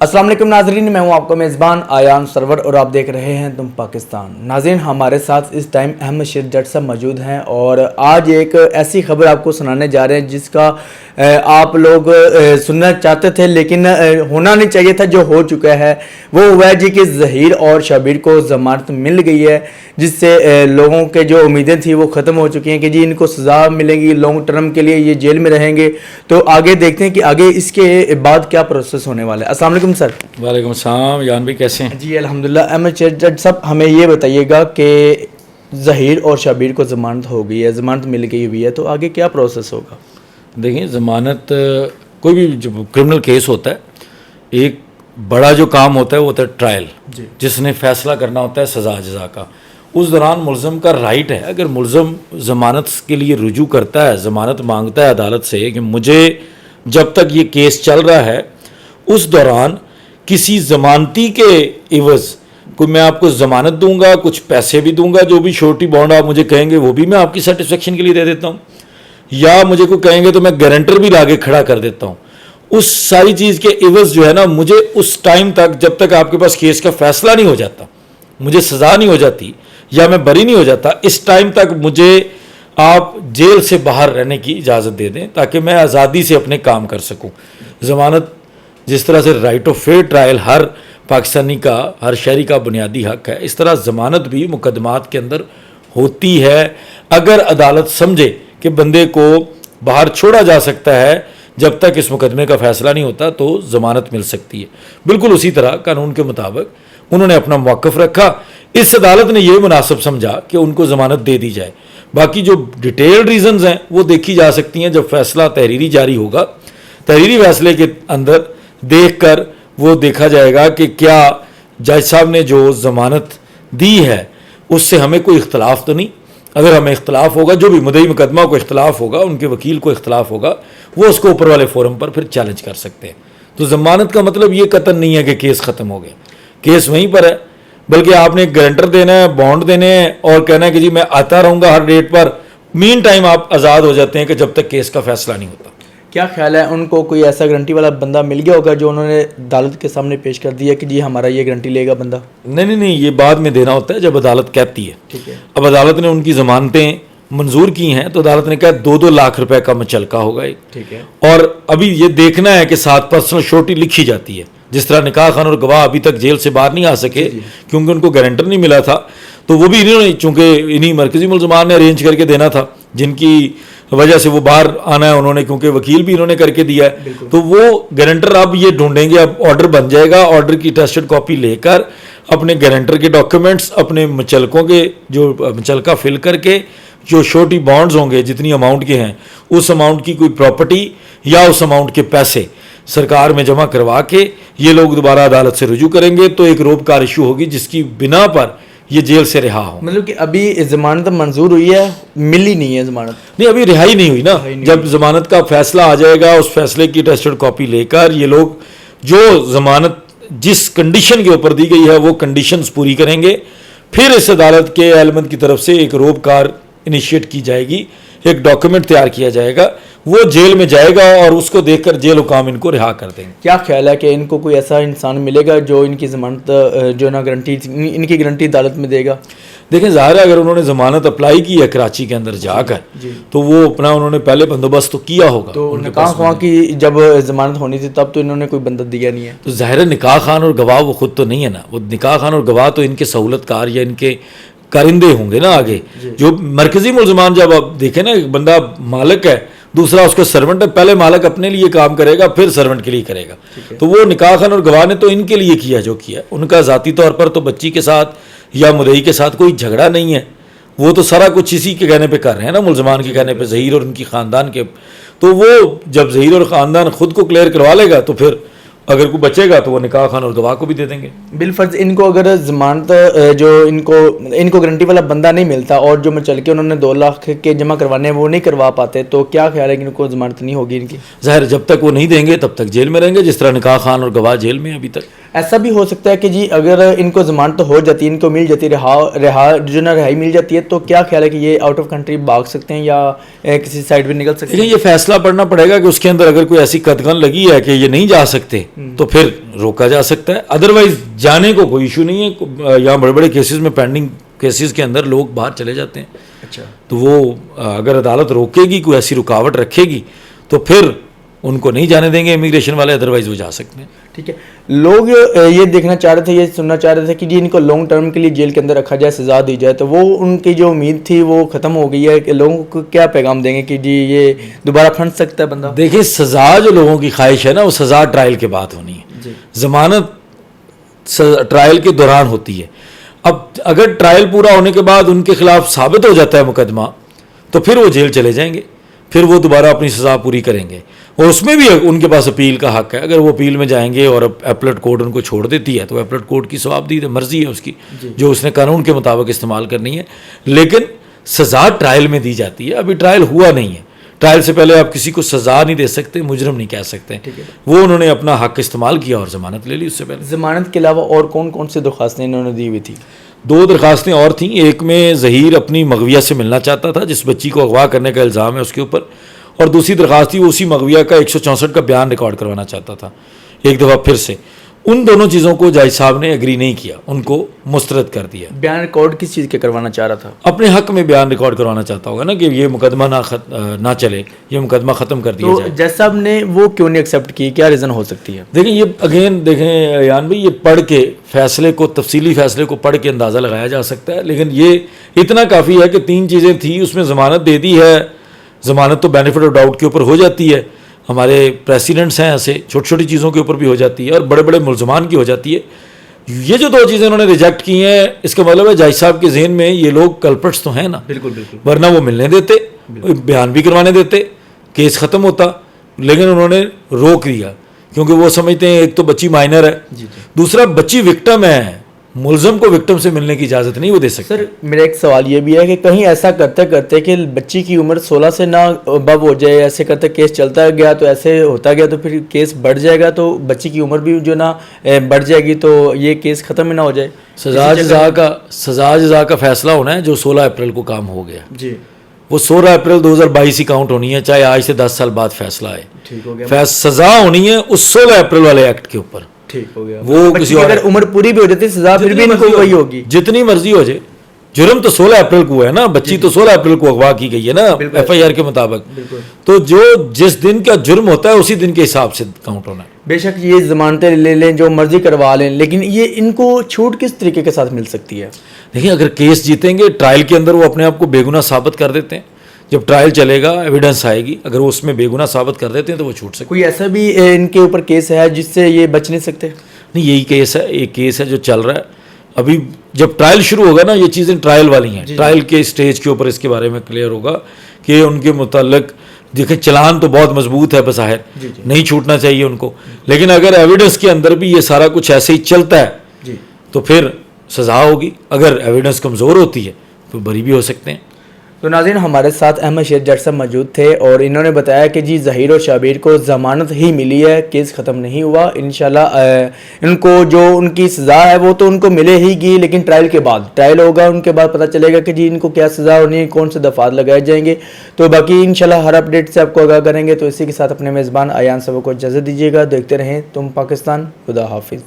السلام علیکم ناظرین، میں ہوں آپ کا میزبان آیان سرور اور آپ دیکھ رہے ہیں تم پاکستان۔ ناظرین، ہمارے ساتھ اس ٹائم احمد شیر جٹ صاحب موجود ہیں اور آج ایک ایسی خبر آپ کو سنانے جا رہے ہیں جس کا آپ لوگ سننا چاہتے تھے لیکن ہونا نہیں چاہیے تھا، جو ہو چکا ہے وہ ہوا ہے جی کہ ظہیر اور شبیر کو ضمانت مل گئی ہے، جس سے لوگوں کے جو امیدیں تھیں وہ ختم ہو چکی ہیں کہ جی ان کو سزا ملے گی، لانگ ٹرم کے لیے یہ جیل میں رہیں گے۔ تو آگے دیکھتے ہیں کہ آگے اس کے بعد کیا پروسیس ہونے والا ہے۔ السلام علیکم سر۔ وعلیکم السلام یان بھائی، کیسے ہیں؟ جی الحمدللہ۔ احمد شیر جٹ صاحب، ہمیں یہ بتائیے گا کہ ظہیر اور شبیر کو ضمانت ہو گئی ہے، ضمانت مل گئی ہوئی ہے، تو آگے کیا پروسیس ہوگا؟ دیکھیں، ضمانت کوئی بھی جو کرمنل کیس ہوتا ہے، ایک بڑا جو کام ہوتا ہے وہ ہوتا ہے ٹرائل، جس نے فیصلہ کرنا ہوتا ہے سزا جزا کا۔ اس دوران ملزم کا رائٹ ہے، اگر ملزم ضمانت کے لیے رجوع کرتا ہے، ضمانت مانگتا ہے عدالت سے کہ مجھے جب تک یہ کیس چل رہا ہے اس دوران کسی ضمانتی کے عوض کوئی میں آپ کو ضمانت دوں گا، کچھ پیسے بھی دوں گا، جو بھی شورٹی بانڈ آپ مجھے کہیں گے وہ بھی میں آپ کی سیٹسفیکشن کے لیے دے دیتا ہوں، یا مجھے کوئی کہیں گے تو میں گارنٹر بھی لاگے کھڑا کر دیتا ہوں۔ اس ساری چیز کے عوض جو ہے نا، مجھے اس ٹائم تک جب تک آپ کے پاس کیس کا فیصلہ نہیں ہو جاتا، مجھے سزا نہیں ہو جاتی یا میں بری نہیں ہو جاتا، اس ٹائم تک مجھے آپ جیل سے باہر رہنے کی اجازت دے دیں تاکہ میں آزادی سے اپنے کام کر سکوں۔ ضمانت جس طرح سے رائٹ آف فیئر ٹرائل ہر پاکستانی کا، ہر شہری کا بنیادی حق ہے، اس طرح ضمانت بھی مقدمات کے اندر ہوتی ہے۔ اگر عدالت سمجھے کہ بندے کو باہر چھوڑا جا سکتا ہے جب تک اس مقدمے کا فیصلہ نہیں ہوتا تو ضمانت مل سکتی ہے۔ بالکل اسی طرح قانون کے مطابق انہوں نے اپنا موقف رکھا، اس عدالت نے یہ مناسب سمجھا کہ ان کو ضمانت دے دی جائے۔ باقی جو ڈیٹیل ریزنز ہیں وہ دیکھی جا سکتی ہیں جب فیصلہ تحریری جاری ہوگا۔ تحریری فیصلے کے اندر دیکھ کر وہ دیکھا جائے گا کہ کیا جج صاحب نے جو ضمانت دی ہے اس سے ہمیں کوئی اختلاف تو نہیں۔ اگر ہمیں اختلاف ہوگا، جو بھی مدعی مقدمہ کو اختلاف ہوگا، ان کے وکیل کو اختلاف ہوگا، وہ اس کو اوپر والے فورم پر پھر چیلنج کر سکتے ہیں۔ تو ضمانت کا مطلب یہ قطعاً نہیں ہے کہ کیس ختم ہو گیا، کیس وہیں پر ہے، بلکہ آپ نے ایک گارنٹر دینا ہے، بانڈ دینے ہیں اور کہنا ہے کہ جی میں آتا رہوں گا ہر ڈیٹ پر۔ مین ٹائم آپ آزاد ہو جاتے ہیں کہ جب تک کیس کا فیصلہ نہیں ہوتا۔ کیا خیال ہے، ان کو کوئی ایسا گارنٹی والا بندہ مل گیا ہوگا جو انہوں نے عدالت کے سامنے پیش کر دیا کہ جی ہمارا یہ گارنٹی لے گا بندہ؟ نہیں، یہ بعد میں دینا ہوتا ہے جب عدالت کہتی ہے۔ ٹھیک ہے، اب عدالت نے ان کی ضمانتیں منظور کی ہیں تو عدالت نے کہا 2-2 لاکھ روپے کا مچلکا ہوگا ایک۔ ٹھیک ہے، اور ابھی یہ دیکھنا ہے کہ 7 پرسنل شورٹی لکھی جاتی ہے، جس طرح نکاح خان اور گواہ ابھی تک جیل سے باہر نہیں آ سکے کیونکہ ان کو گارنٹر نہیں ملا تھا، تو وہ بھی انہوں نے، چونکہ انہی مرکزی ملزمان نے ارینج کر کے دینا تھا، جن کی وجہ سے وہ باہر آنا ہے انہوں نے، کیونکہ وکیل بھی انہوں نے کر کے دیا ہے، تو وہ گارنٹر اب یہ ڈھونڈیں گے۔ اب آرڈر بن جائے گا، آرڈر کی ٹیسٹڈ کاپی لے کر اپنے گارنٹر کے ڈاکیومنٹس، اپنے مچلکوں کے جو مچلکا فل کر کے، جو شورٹی بانڈز ہوں گے جتنی اماؤنٹ کے ہیں، اس اماؤنٹ کی کوئی پراپرٹی یا اس اماؤنٹ کے پیسے سرکار میں جمع کروا کے یہ لوگ دوبارہ عدالت سے رجوع کریں گے، تو ایک روبکار ایشو ہوگی جس کی بنا پر یہ جیل سے رہا ہو۔ مطلب کہ ابھی ضمانت منظور ہوئی ہے، ملی نہیں ہے ضمانت؟ نہیں، ابھی رہائی نہیں ہوئی نا۔ جب ضمانت کا فیصلہ آ جائے گا، اس فیصلے کی ٹیسٹڈ کاپی لے کر یہ لوگ جو ضمانت جس کنڈیشن کے اوپر دی گئی ہے وہ کنڈیشنز پوری کریں گے، پھر اس عدالت کے اہلمند کی طرف سے ایک روبکار انیشیٹ کی جائے گی، ایک ڈاکیومنٹ تیار کیا جائے گا، وہ جیل میں جائے گا اور اس کو دیکھ کر جیل حکام ان کو رہا کر دیں گے۔ کیا خیال ہے کہ ان کو کوئی ایسا انسان ملے گا جو ان کی ضمانت جو نا گارنٹی، ان کی گارنٹی عدالت میں دے گا؟ دیکھیں، ظاہر ہے اگر انہوں نے ضمانت اپلائی کی ہے کراچی کے اندر جا کر تو وہ اپنا انہوں نے پہلے بندوبست تو کیا ہوگا۔ تو نکاح خواہ کی جب ضمانت ہونی تھی تب تو انہوں نے کوئی بندہ دیا نہیں ہے، تو ظاہر ہے نکاح خان اور گواہ وہ خود تو نہیں ہے نا، وہ نکاح خان اور گواہ تو ان کے سہولت کار یا ان کے کارندے ہوں گے نا آگے۔ جو مرکزی ملزمان، جب آپ دیکھیں نا، ایک بندہ مالک ہے، دوسرا اس کا سرونٹ ہے، پہلے مالک اپنے لیے کام کرے گا پھر سرونٹ کے لیے کرے گا، تو وہ نکاح خان اور گواہ نے تو ان کے لیے کیا جو کیا، ان کا ذاتی طور پر تو بچی کے ساتھ یا مدعی کے ساتھ کوئی جھگڑا نہیں ہے، وہ تو سارا کچھ اسی کے کہنے پہ کر رہے ہیں نا، ملزمان کے کہنے پہ، ظہیر اور ان کی خاندان کے۔ تو وہ جب ظہیر اور خاندان خود کو کلیئر کروا لے گا تو پھر اگر کوئی بچے گا تو وہ نکاح خان اور گواہ کو بھی دے دیں گے۔ بالفرض ان کو اگر ضمانت جو ان کو گارنٹی والا بندہ نہیں ملتا اور جو مچلکے انہوں نے 2 لاکھ کے جمع کروانے وہ نہیں کروا پاتے، تو کیا خیال ہے کہ ان کو ضمانت نہیں ہوگی ان کی؟ ظاہر جب تک وہ نہیں دیں گے تب تک جیل میں رہیں گے، جس طرح نکاح خان اور گواہ جیل میں ابھی تک۔ ایسا بھی ہو سکتا ہے کہ جی اگر ان کو ضمانت ہو جاتی ہے، ان کو مل جاتی رہائی مل جاتی ہے، تو کیا خیال ہے کہ یہ آؤٹ آف کنٹری بھاگ سکتے ہیں یا کسی سائڈ پہ نکل سکتے ہیں؟ یہ فیصلہ پڑھنا پڑے گا کہ اس کے اندر اگر کوئی ایسی قدغن لگی ہے کہ یہ نہیں جا سکتے تو پھر روکا جا سکتا ہے. ادروائز جانے کو کوئی ایشو نہیں ہے. یہاں بڑے بڑے کیسز میں پینڈنگ کیسز کے اندر لوگ باہر چلے جاتے ہیں. اچھا, تو وہ اگر عدالت روکے گی, کوئی ایسی رکاوٹ رکھے گی, تو پھر ان کو نہیں جانے دیں گے امیگریشن والے, ادروائز وہ جا سکتے ہیں. ٹھیک ہے. لوگ یہ دیکھنا چاہ رہے تھے, یہ سننا چاہ رہے تھے کہ جی ان کو لانگ ٹرم کے لیے جیل کے اندر رکھا جائے, سزا دی جائے, تو وہ ان کی جو امید تھی وہ ختم ہو گئی ہے. کہ لوگوں کو کیا پیغام دیں گے کہ جی یہ دوبارہ پھنس سکتا ہے بندہ؟ دیکھیے, سزا جو لوگوں کی خواہش ہے نا, وہ سزا ٹرائل کے بعد ہونی ہے. ضمانت ٹرائل کے دوران ہوتی ہے. اب اگر ٹرائل پورا ہونے کے بعد ان کے خلاف ثابت ہو جاتا ہے مقدمہ, تو پھر وہ جیل چلے جائیں گے, پھر وہ دوبارہ اپنی سزا پوری کریں گے. اور اس میں بھی ان کے پاس اپیل کا حق ہے. اگر وہ اپیل میں جائیں گے اور ایپلٹ کورٹ ان کو چھوڑ دیتی ہے, تو ایپلٹ کورٹ کی ثواب دی مرضی ہے اس کی, جو اس نے قانون کے مطابق استعمال کرنی ہے. لیکن سزا ٹرائل میں دی جاتی ہے. ابھی ٹرائل ہوا نہیں ہے. ٹرائل سے پہلے آپ کسی کو سزا نہیں دے سکتے, مجرم نہیں کہہ سکتے. وہ انہوں نے اپنا حق استعمال کیا اور ضمانت لے لی. اس سے پہلے ضمانت کے علاوہ اور کون کون سی درخواستیں انہوں نے دی ہوئی تھی؟ 2 درخواستیں اور تھیں. ایک میں ظہیر اپنی مغویہ سے ملنا چاہتا تھا, جس بچی کو اغوا کرنے کا الزام ہے اس کے اوپر, اور دوسری درخواست تھی وہ اسی مغویہ کا 164 کا بیان ریکارڈ کروانا چاہتا تھا ایک دفعہ پھر سے. ان دونوں چیزوں کو جج صاحب نے ایگری نہیں کیا, ان کو مسترد کر دیا. بیان ریکارڈ کس چیز کے کروانا چاہ رہا تھا؟ اپنے حق میں بیان ریکارڈ کروانا چاہتا ہوگا نا, کہ یہ مقدمہ نہ چلے, یہ مقدمہ ختم کر دیا جائے. تو جج صاحب نے وہ کیوں نہیں ایکسیپٹ کی؟ کیا ریزن ہو سکتی ہے؟ دیکھیں, یہ اگین دیکھیں ایان بھائی, یہ پڑھ کے فیصلے کو, تفصیلی فیصلے کو پڑھ کے اندازہ لگایا جا سکتا ہے. لیکن یہ اتنا کافی ہے کہ 3 چیزیں تھیں, اس میں ضمانت دے دی ہے. ضمانت تو بینیفٹ آف ڈاؤٹ کے اوپر ہو جاتی ہے, ہمارے پریسیڈنٹس ہیں ایسے, چھوٹی چھوٹی چیزوں کے اوپر بھی ہو جاتی ہے, اور بڑے بڑے ملزمان کی ہو جاتی ہے. یہ جو 2 چیزیں انہوں نے ریجیکٹ کی ہیں, اس کا مطلب ہے جج صاحب کے ذہن میں یہ لوگ کلپرٹس تو ہیں نا. بالکل بالکل. ورنہ وہ ملنے دیتے, بیان بھی کروانے دیتے, کیس ختم ہوتا. لیکن انہوں نے روک دیا, کیونکہ وہ سمجھتے ہیں ایک تو بچی مائنر ہے, دوسرا بچی وکٹم ہے. ملزم کو وکٹم سے ملنے کی اجازت نہیں وہ دے سکتے. سر میرا ایک سوال یہ بھی ہے کہ کہیں ایسا کرتے کرتے کہ بچی کی عمر 16 سے نہ ابو ہو جائے, ایسے کرتے کیس چلتا گیا تو ایسے ہوتا گیا, تو پھر کیس بڑھ جائے گا, تو بچی کی عمر بھی جو نا بڑھ جائے گی, تو یہ کیس ختم ہی نہ ہو جائے. سزا جزا کا فیصلہ ہونا ہے, جو 16 اپریل کو کام ہو گیا. جی, وہ 16 اپریل 2022 ہی کاؤنٹ ہونی ہے, چاہے آج سے 10 سال بعد فیصلہ آئے. ٹھیک ہو گیا. سزا ہونی ہے اس 16 اپریل والے ایکٹ کے اوپر. ٹھیک ہو گیا. وہ کسی اگر عمر پوری بھی ہو جاتی سزا پھر بھی ان کو وہی ہوگی, جتنی مرضی ہو جائے. جرم تو 16 اپریل کو ہے نا, بچی تو 16 اپریل کو اغوا کی گئی ہے نا ایف آئی آر کے مطابق. تو جو جس دن کا جرم ہوتا ہے اسی دن کے حساب سے کاؤنٹ ہونا ہے. بے شک یہ ضمانتیں لے لیں, جو مرضی کروا لیں, لیکن یہ ان کو چھوٹ کس طریقے کے ساتھ مل سکتی ہے؟ دیکھیں, اگر کیس جیتیں گے, ٹرائل کے اندر وہ اپنے آپ کو بے گناہ ثابت کر دیتے ہیں. جب ٹرائل چلے گا, ایویڈنس آئے گی, اگر وہ اس میں بے گناہ ثابت کر دیتے ہیں تو وہ چھوٹ سکتے. کوئی ایسا بھی ان کے اوپر کیس ہے جس سے یہ بچ نہیں سکتے؟ نہیں, یہی کیس ہے, ایک کیس ہے جو چل رہا ہے. ابھی جب ٹرائل شروع ہوگا نا, یہ چیزیں ٹرائل والی ہیں, ٹرائل کے اسٹیج کے اوپر اس کے بارے میں کلیئر ہوگا کہ ان کے متعلق. دیکھیں, چلان تو بہت مضبوط ہے بظاہر, نہیں چھوٹنا چاہیے ان کو, لیکن اگر ایویڈنس کے اندر بھی یہ سارا کچھ ایسے ہی چلتا ہے تو پھر سزا ہوگی. اگر ایویڈنس کمزور ہوتی ہے تو بری بھی ہو سکتے ہیں. تو ناظرین, ہمارے ساتھ احمد شیر جٹ صاحب موجود تھے, اور انہوں نے بتایا کہ جی ظہیر اور شبیر کو ضمانت ہی ملی ہے, کیس ختم نہیں ہوا. انشاءاللہ ان کو جو ان کی سزا ہے وہ تو ان کو ملے ہی گی, لیکن ٹرائل کے بعد, ٹرائل ہوگا ان کے بعد پتہ چلے گا کہ جی ان کو کیا سزا ہونی ہے, کون سے دفعات لگائے جائیں گے. تو باقی انشاءاللہ ہر اپڈیٹ سے آپ کو آگاہ کریں گے. تو اسی کے ساتھ اپنے میزبان ایان صاحب کو اجازت دیجیے گا. دیکھتے رہیں تم پاکستان. خدا حافظ.